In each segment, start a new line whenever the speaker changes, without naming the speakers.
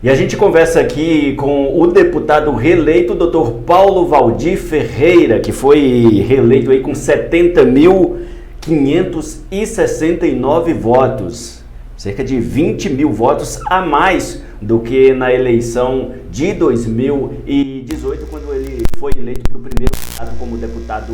E a gente conversa aqui com o deputado reeleito, Dr. Paulo Valdir Ferreira, que foi reeleito aí com 70.569 votos, cerca de 20 mil votos a mais do que na eleição de 2018, quando ele foi eleito para o primeiro mandato como deputado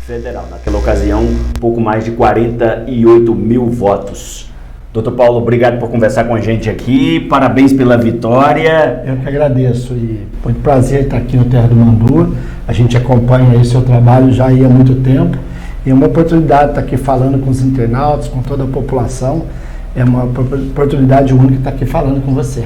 federal. Naquela ocasião, pouco mais de 48 mil votos. Doutor Paulo, obrigado por conversar com a gente aqui, parabéns pela vitória.
Eu que agradeço e muito prazer estar aqui no Terra do Mandu. A gente acompanha aí seu trabalho já há muito tempo e é uma oportunidade estar aqui falando com os internautas, com toda a população. É uma oportunidade única estar aqui falando com você.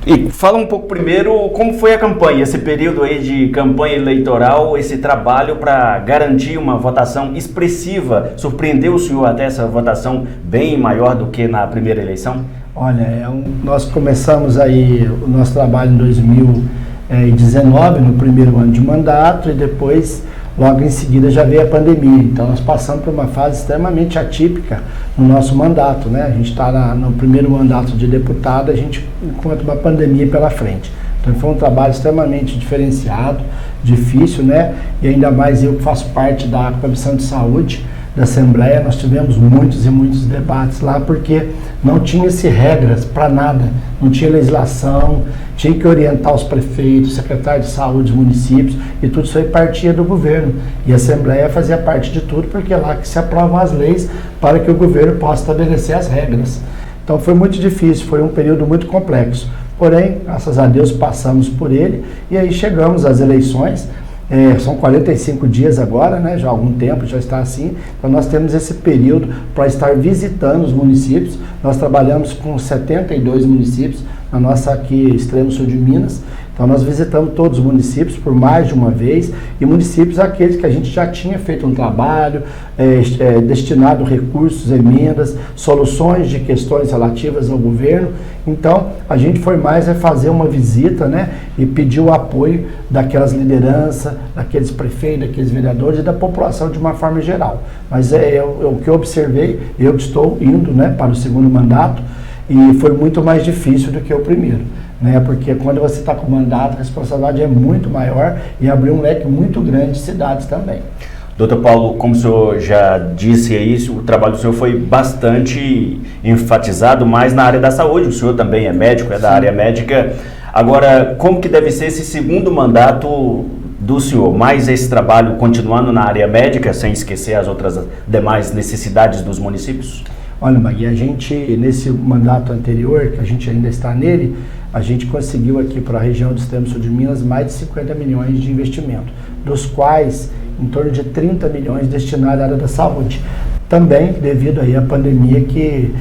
E fala um pouco primeiro como foi a campanha, esse período aí de campanha eleitoral, esse trabalho para garantir uma votação expressiva. Surpreendeu o senhor até essa votação bem maior do que na primeira eleição?
Olha, nós começamos aí o nosso trabalho em 2019, no primeiro ano de mandato, e depois, logo em seguida, já veio a pandemia. Então, nós passamos por uma fase extremamente atípica no nosso mandato, né? A gente está no primeiro mandato de deputado, a gente encontra uma pandemia pela frente. Então, foi um trabalho extremamente diferenciado, difícil, né? E ainda mais eu que faço parte da Comissão de Saúde da Assembleia, nós tivemos muitos e muitos debates lá, porque não tinha-se regras para nada, não tinha legislação, tinha que orientar os prefeitos, secretários de saúde dos municípios, e tudo isso aí partia do governo. E a Assembleia fazia parte de tudo, porque é lá que se aprovam as leis para que o governo possa estabelecer as regras. Então foi muito difícil, foi um período muito complexo. Porém, graças a Deus, passamos por ele, e aí chegamos às eleições. São 45 dias agora, né? Já há algum tempo já está assim. Então nós temos esse período para estar visitando os municípios. Nós trabalhamos com 72 municípios na nossa aqui extremo sul de Minas. Então nós visitamos todos os municípios por mais de uma vez, e municípios aqueles que a gente já tinha feito um trabalho, destinado recursos, emendas, soluções de questões relativas ao governo. Então a gente foi mais fazer uma visita, né, e pedir o apoio daquelas lideranças, daqueles prefeitos, daqueles vereadores e da população de uma forma geral. Mas o que eu observei, eu estou indo, né, para o segundo mandato, e foi muito mais difícil do que o primeiro, né? Porque quando você está com mandato, a responsabilidade é muito maior e abriu um leque muito grande de cidades também.
Doutor Paulo, como o senhor já disse aí, o trabalho do senhor foi bastante enfatizado mais na área da saúde. O senhor também é médico, é da área médica. Agora, como que deve ser esse segundo mandato do senhor? Mais esse trabalho continuando na área médica, sem esquecer as outras demais necessidades dos municípios?
Olha, Magui, a gente, nesse mandato anterior, que a gente ainda está nele, a gente conseguiu aqui para a região do extremo sul de Minas mais de 50 milhões de investimento, dos quais em torno de 30 milhões destinados à área da saúde. Também devido aí à pandemia que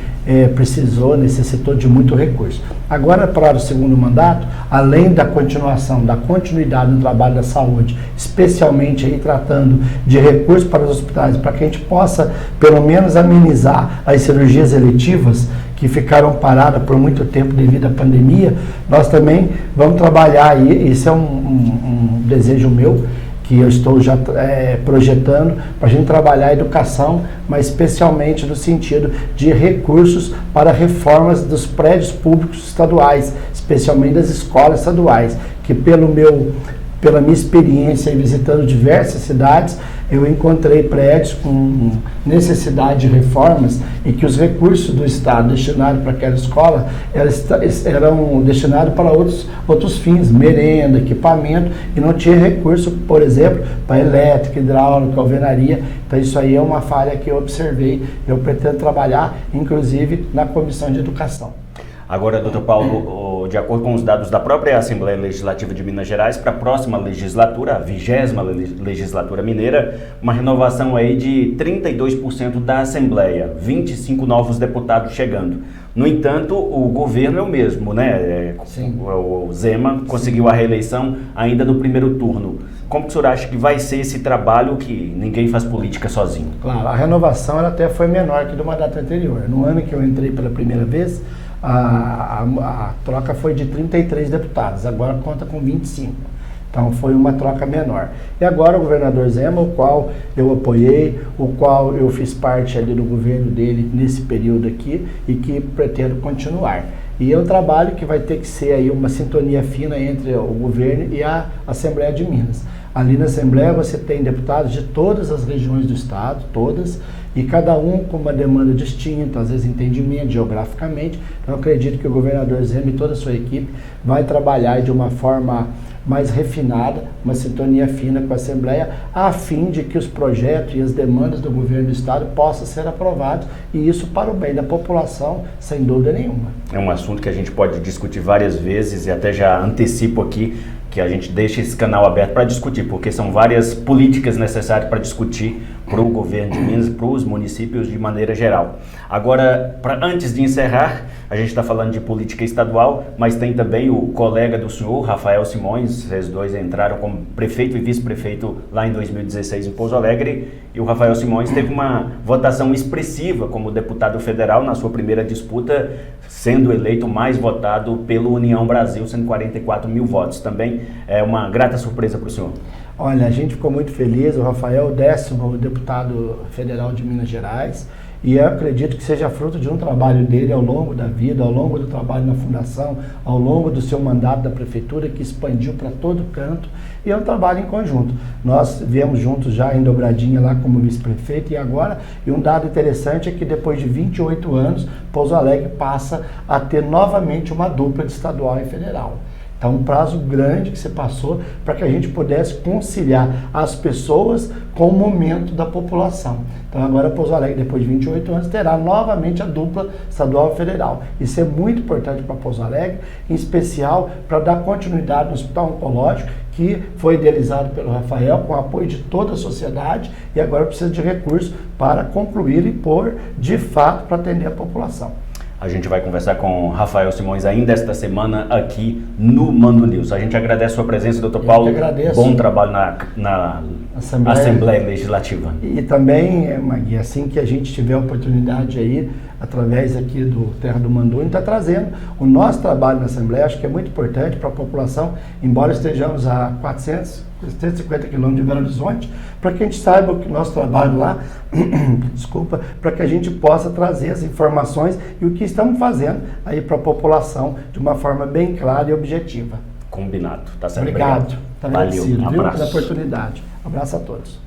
necessitou de muito recurso. Agora, para o segundo mandato, além da continuidade no trabalho da saúde, especialmente aí tratando de recursos para os hospitais, para que a gente possa pelo menos amenizar as cirurgias eletivas que ficaram paradas por muito tempo devido à pandemia, nós também vamos trabalhar aí, esse é um desejo meu, que eu estou já projetando para a gente trabalhar a educação, mas especialmente no sentido de recursos para reformas dos prédios públicos estaduais, especialmente das escolas estaduais, que pela minha experiência visitando diversas cidades, eu encontrei prédios com necessidade de reformas e que os recursos do Estado destinados para aquela escola eram destinados para outros fins, merenda, equipamento, e não tinha recurso, por exemplo, para elétrica, hidráulica, alvenaria. Então isso aí é uma falha que eu observei. Eu pretendo trabalhar, inclusive, na Comissão de Educação.
Agora, doutor Paulo, de acordo com os dados da própria Assembleia Legislativa de Minas Gerais, para a próxima legislatura, a 20ª legislatura mineira, uma renovação aí de 32% da Assembleia, 25 novos deputados chegando. No entanto, o governo é o mesmo, né?
Sim.
O Zema conseguiu a reeleição ainda no primeiro turno. Como que o senhor acha que vai ser esse trabalho, que ninguém faz política sozinho?
Claro, a renovação ela até foi menor que do mandato anterior. No ano que eu entrei pela primeira vez, a troca foi de 33 deputados, agora conta com 25. Então foi uma troca menor. E agora o governador Zema, o qual eu apoiei, o qual eu fiz parte ali do governo dele nesse período aqui e que pretendo continuar. E é um trabalho que vai ter que ser aí uma sintonia fina entre o governo e a Assembleia de Minas. Ali na Assembleia você tem deputados de todas as regiões do estado, todas, e cada um com uma demanda distinta, às vezes entendimento geograficamente. Então eu acredito que o governador Zema e toda a sua equipe vai trabalhar de uma forma mais refinada, uma sintonia fina com a Assembleia, a fim de que os projetos e as demandas do governo do estado possam ser aprovados, e isso para o bem da população, sem dúvida nenhuma.
É um assunto que a gente pode discutir várias vezes e até já antecipo aqui que a gente deixa esse canal aberto para discutir, porque são várias políticas necessárias para discutir para o governo de Minas, para os municípios de maneira geral. Agora, antes de encerrar, a gente está falando de política estadual, mas tem também o colega do senhor, Rafael Simões. Vocês dois entraram como prefeito e vice-prefeito lá em 2016 em Pouso Alegre, e o Rafael Simões teve uma votação expressiva como deputado federal na sua primeira disputa, sendo eleito mais votado pelo União Brasil, sendo 44 mil votos. Também é uma grata surpresa para o senhor.
Olha, a gente ficou muito feliz. O Rafael é o 10º deputado federal de Minas Gerais, e eu acredito que seja fruto de um trabalho dele ao longo da vida, ao longo do trabalho na fundação, ao longo do seu mandato da prefeitura, que expandiu para todo canto, e é um trabalho em conjunto. Nós viemos juntos já em Dobradinha lá como vice-prefeito, e um dado interessante é que depois de 28 anos, Pouso Alegre passa a ter novamente uma dupla de estadual e federal. Então, um prazo grande que se passou para que a gente pudesse conciliar as pessoas com o momento da população. Então, agora Pouso Alegre, depois de 28 anos, terá novamente a dupla estadual e federal. Isso é muito importante para Pouso Alegre, em especial para dar continuidade no Hospital Oncológico, que foi idealizado pelo Rafael, com o apoio de toda a sociedade, e agora precisa de recursos para concluir e pôr de fato para atender a população.
A gente vai conversar com Rafael Simões ainda esta semana aqui no Mando News. A gente agradece a sua presença, doutor Paulo.
Eu que agradeço.
Bom trabalho na Assembleia Legislativa.
E também, Magui, assim que a gente tiver a oportunidade aí, através aqui do Terra do Mandu, a gente está trazendo o nosso trabalho na Assembleia. Acho que é muito importante para a população, embora estejamos a 450 quilômetros de Belo Horizonte, para que a gente saiba o que nosso trabalho lá, desculpa, para que a gente possa trazer as informações e o que estamos fazendo aí para a população de uma forma bem clara e objetiva.
Combinado. Tá certo.
Obrigado. Tá
Valeu.
pela
Abraço.
oportunidade. Abraço a todos.